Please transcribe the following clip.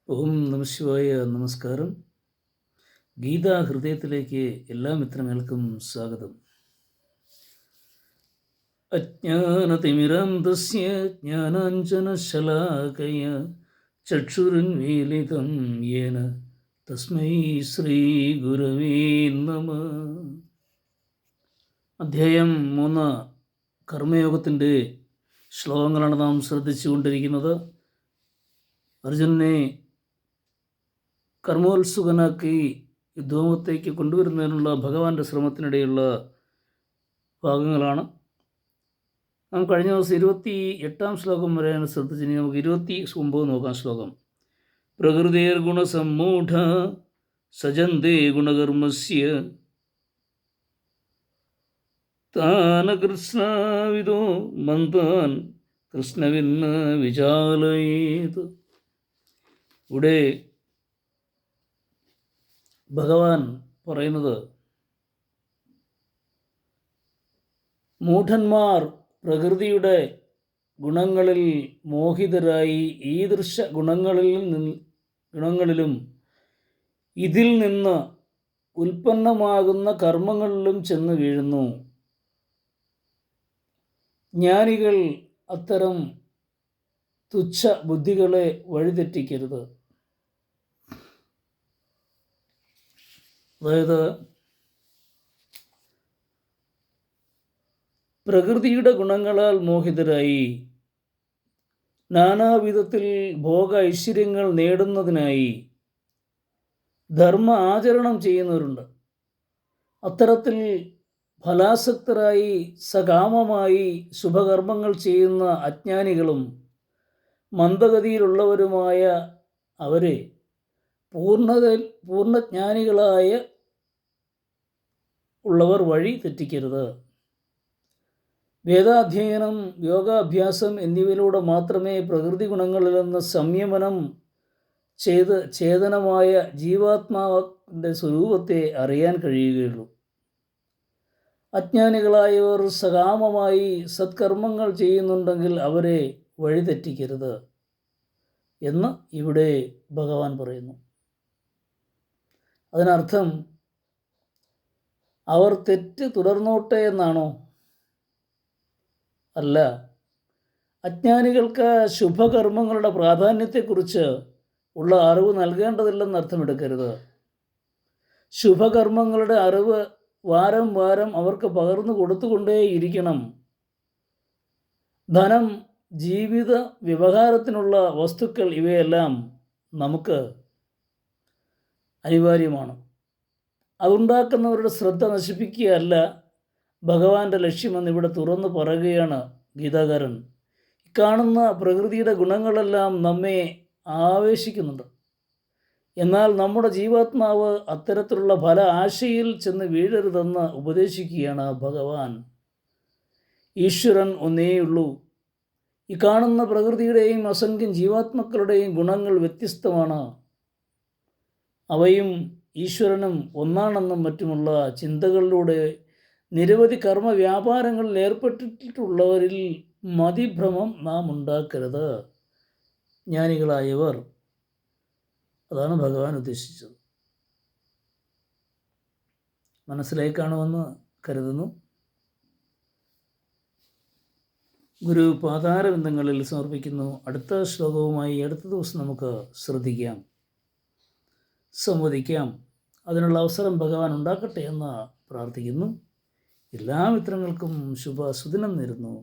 ഓം നമ ശിവായ. നമസ്കാരം. ഗീതാ ഹൃദയത്തിലേക്ക് എല്ലാ മിത്രങ്ങൾക്കും സ്വാഗതം. അജ്ഞാനതിമിരാന്ധസ്യ ജ്ഞാനാഞ്ജനശലാകയ ചക്ഷുരുന്മീലിതം യേന തസ്മൈ ശ്രീ ഗുരവേ നമഃ. അധ്യായം 3 കർമ്മയോഗത്തിൻ്റെ ശ്ലോകങ്ങളാണ് നാം ശ്രദ്ധിച്ചുകൊണ്ടിരിക്കുന്നത്. അർജുനനെ കർമ്മോത്സുകനാക്കി യുദ്ധോമത്തേക്ക് കൊണ്ടുവരുന്നതിനുള്ള ഭഗവാന്റെ ശ്രമത്തിനിടെയുള്ള ഭാഗങ്ങളാണ്. നാം കഴിഞ്ഞ ദിവസം 28 ശ്ലോകം വരെയാണ് ശ്രദ്ധിച്ച്. ഇനി നമുക്ക് 29 നോക്കാം. ശ്ലോകം: പ്രകൃതിർ ഗുണസമ്മൂഢ സജന്തേ ഗുണകർമ്മസ്യ താന കൃഷ്ണവിദോ മന്ദാൻ കൃഷ്ണവിന്ന വിചാലയേത്. ഇവിടെ ഭഗവാൻ പറയുന്നത്, മൂഢന്മാർ പ്രകൃതിയുടെ ഗുണങ്ങളിൽ മോഹിതരായി ഈദൃശ ഗുണങ്ങളിലും ഇതിൽ നിന്ന് ഉൽപ്പന്നമാകുന്ന കർമ്മങ്ങളിലും ചെന്ന് വീഴുന്നു. ജ്ഞാനികൾ അത്തരം തുച്ഛ ബുദ്ധികളെ വഴിതെറ്റിക്കരുത്. അതായത് പ്രകൃതിയുടെ ഗുണങ്ങളാൽ മോഹിതരായി നാനാവിധത്തിൽ ഭോഗ ഐശ്വര്യങ്ങൾ നേടുന്നതിനായി ധർമ്മ ആചരണം ചെയ്യുന്നവരുണ്ട്. അത്തരത്തിൽ ഫലാസക്തരായി സകാമമായി ശുഭകർമ്മങ്ങൾ ചെയ്യുന്ന അജ്ഞാനികളും മന്ദഗതിയിലുള്ളവരുമായ അവരെ പൂർണ്ണജ്ഞാനികളായ ഉള്ളവർ വഴി തെറ്റിക്കരുത്. വേദാധ്യയനം, യോഗാഭ്യാസം എന്നിവയിലൂടെ മാത്രമേ പ്രകൃതി ഗുണങ്ങളിൽ നിന്ന് സംയമനം ചെയ്ത് ചേതനമായ ജീവാത്മാവിൻ്റെ സ്വരൂപത്തെ അറിയാൻ കഴിയുകയുള്ളൂ. അജ്ഞാനികളായവർ സകാമമായി സത്കർമ്മങ്ങൾ ചെയ്യുന്നുണ്ടെങ്കിൽ അവരെ വഴിതെറ്റിക്കരുത് എന്ന് ഇവിടെ ഭഗവാൻ പറയുന്നു. അതിനർത്ഥം അവർ തെറ്റ് തുടർന്നോട്ടെ എന്നാണോ? അല്ല. അജ്ഞാനികൾക്ക് ശുഭകർമ്മങ്ങളുടെ പ്രാധാന്യത്തെക്കുറിച്ച് ഉള്ള അറിവ് നൽകേണ്ടതില്ലെന്ന് അർത്ഥമെടുക്കരുത്. ശുഭകർമ്മങ്ങളുടെ അറിവ് വാരം വാരം അവർക്ക് പകർന്നു കൊടുത്തുകൊണ്ടേയിരിക്കണം. ധനം, ജീവിത വ്യവഹാരത്തിനുള്ള വസ്തുക്കൾ ഇവയെല്ലാം നമുക്ക് അനിവാര്യമാണ്. അതുണ്ടാക്കുന്നവരുടെ ശ്രദ്ധ നശിപ്പിക്കുകയല്ല ഭഗവാന്റെ ലക്ഷ്യമെന്ന് ഇവിടെ തുറന്നു പറയുകയാണ് ഗീതാകാരൻ. കാണുന്ന പ്രകൃതിയുടെ ഗുണങ്ങളെല്ലാം നമ്മെ ആവേശിക്കുന്നുണ്ട്. എന്നാൽ നമ്മുടെ ജീവാത്മാവ് അത്തരത്തിലുള്ള ഫല ആശയിൽ ചെന്ന് വീഴരുതെന്ന് ഉപദേശിക്കുകയാണ് ഭഗവാൻ. ഈശ്വരൻ ഒന്നേയുള്ളൂ. ഈ കാണുന്ന പ്രകൃതിയുടെയും അസംഖ്യം ജീവാത്മാക്കളുടെയും ഗുണങ്ങൾ വ്യത്യസ്തമാണ്. അവയും ഈശ്വരനും ഒന്നാണെന്നും മറ്റുമുള്ള ചിന്തകളിലൂടെ നിരവധി കർമ്മ വ്യാപാരങ്ങളിൽ ഏർപ്പെട്ടിട്ടുള്ളവരിൽ മതിഭ്രമം നാം ഉണ്ടാക്കരുത്. ജ്ഞാനികളായവർ, അതാണ് ഭഗവാൻ ഉദ്ദേശിച്ചത്. മനസ്സിലായി കാണുമെന്ന് കരുതുന്നു. ഗുരു പാതാരബിന്ദങ്ങളിൽ സമർപ്പിക്കുന്നു. അടുത്ത ശ്ലോകവുമായി അടുത്ത ദിവസം നമുക്ക് ശ്രദ്ധിക്കാം, സംവദിക്കാം. അതിനുള്ള അവസരം ഭഗവാൻ ഉണ്ടാക്കട്ടെ എന്ന് പ്രാർത്ഥിക്കുന്നു. എല്ലാ മിത്രങ്ങൾക്കും ശുഭ സുദിനം നേരുന്നു.